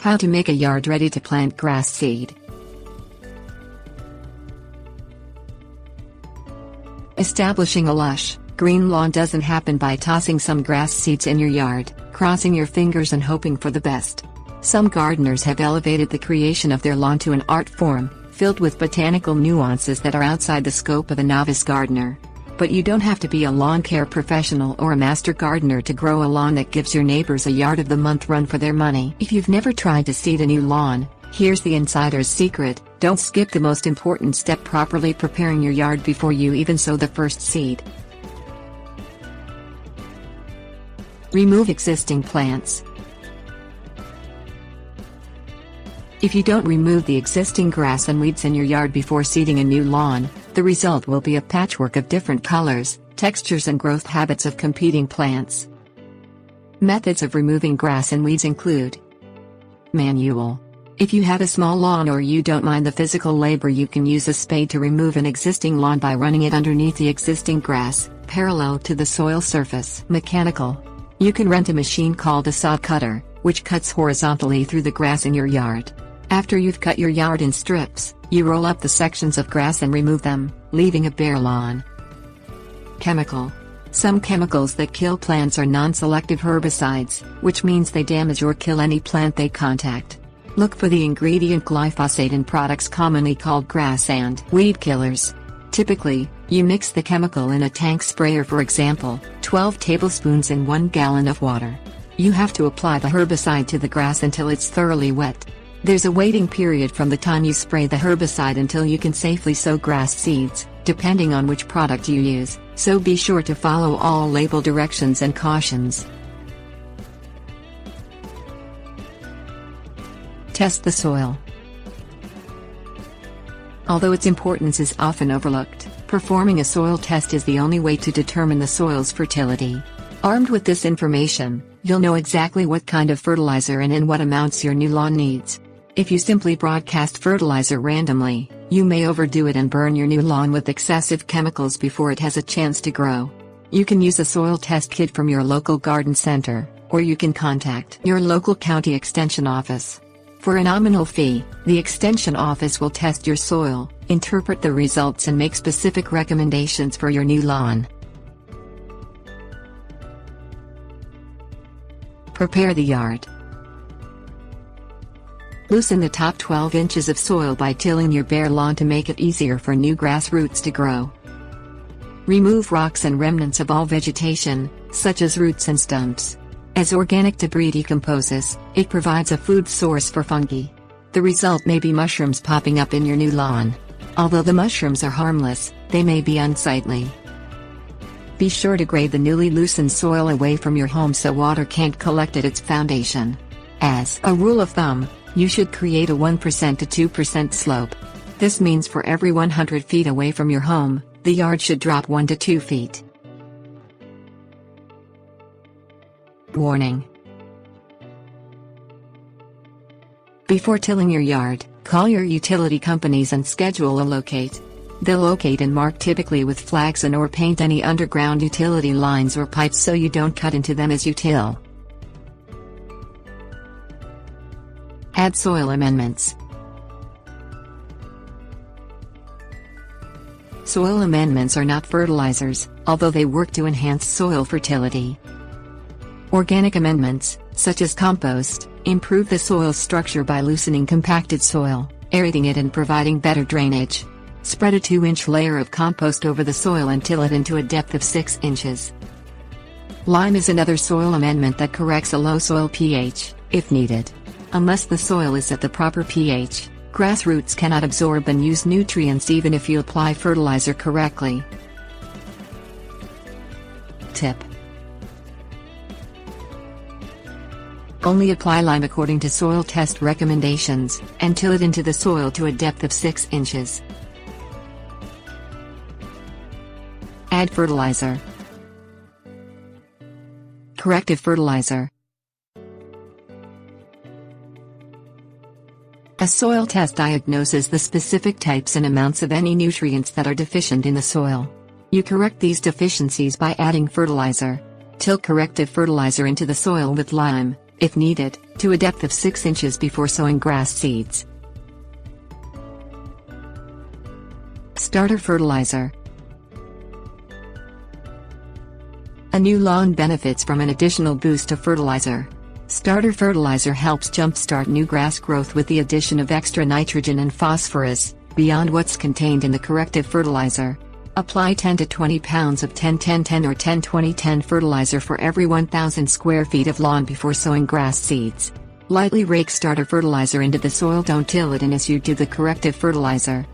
How to make a yard ready to plant grass seed. Establishing a lush, green lawn doesn't happen by tossing some grass seeds in your yard, crossing your fingers and hoping for the best. Some gardeners have elevated the creation of their lawn to an art form, filled with botanical nuances that are outside the scope of a novice gardener. But you don't have to be a lawn care professional or a master gardener to grow a lawn that gives your neighbors a yard of the month run for their money. If you've never tried to seed a new lawn, here's the insider's secret: don't skip the most important step, properly preparing your yard before you even sow the first seed. Remove existing plants. If you don't remove the existing grass and weeds in your yard before seeding a new lawn, the result will be a patchwork of different colors, textures and growth habits of competing plants. Methods of removing grass and weeds include: manual. If you have a small lawn or you don't mind the physical labor, you can use a spade to remove an existing lawn by running it underneath the existing grass, parallel to the soil surface. Mechanical. You can rent a machine called a sod cutter, which cuts horizontally through the grass in your yard. After you've cut your yard in strips, you roll up the sections of grass and remove them, leaving a bare lawn. Chemical. Some chemicals that kill plants are non-selective herbicides, which means they damage or kill any plant they contact. Look for the ingredient glyphosate in products commonly called grass and weed killers. Typically, you mix the chemical in a tank sprayer, for example, 12 tablespoons in 1 gallon of water. You have to apply the herbicide to the grass until it's thoroughly wet. There's a waiting period from the time you spray the herbicide until you can safely sow grass seeds, depending on which product you use, so be sure to follow all label directions and cautions. Test the soil. Although its importance is often overlooked, performing a soil test is the only way to determine the soil's fertility. Armed with this information, you'll know exactly what kind of fertilizer and in what amounts your new lawn needs. If you simply broadcast fertilizer randomly, you may overdo it and burn your new lawn with excessive chemicals before it has a chance to grow. You can use a soil test kit from your local garden center, or you can contact your local county extension office. For a nominal fee, the extension office will test your soil, interpret the results and make specific recommendations for your new lawn. Prepare the yard. Loosen the top 12 inches of soil by tilling your bare lawn to make it easier for new grass roots to grow. Remove rocks and remnants of all vegetation, such as roots and stumps. As organic debris decomposes, it provides a food source for fungi. The result may be mushrooms popping up in your new lawn. Although the mushrooms are harmless, they may be unsightly. Be sure to grade the newly loosened soil away from your home so water can't collect at its foundation. As a rule of thumb, you should create a 1% to 2% slope. This means for every 100 feet away from your home, the yard should drop 1 to 2 feet. Warning. Before tilling your yard, call your utility companies and schedule a locate. They'll locate and mark, typically with flags, and or paint any underground utility lines or pipes so you don't cut into them as you till. Add soil amendments. Soil amendments are not fertilizers, although they work to enhance soil fertility. Organic amendments, such as compost, improve the soil structure by loosening compacted soil, aerating it and providing better drainage. Spread a 2-inch layer of compost over the soil and till it into a depth of 6 inches. Lime is another soil amendment that corrects a low soil pH, if needed. Unless the soil is at the proper pH, grass roots cannot absorb and use nutrients even if you apply fertilizer correctly. Tip: only apply lime according to soil test recommendations, and till it into the soil to a depth of 6 inches. Add fertilizer. Corrective fertilizer. A soil test diagnoses the specific types and amounts of any nutrients that are deficient in the soil. You correct these deficiencies by adding fertilizer. Till corrective fertilizer into the soil with lime, if needed, to a depth of 6 inches before sowing grass seeds. Starter fertilizer. A new lawn benefits from an additional boost of fertilizer. Starter fertilizer helps jumpstart new grass growth with the addition of extra nitrogen and phosphorus, beyond what's contained in the corrective fertilizer. Apply 10 to 20 pounds of 10-10-10 or 10-20-10 fertilizer for every 1,000 square feet of lawn before sowing grass seeds. Lightly rake starter fertilizer into the soil, don't till it in as you do the corrective fertilizer.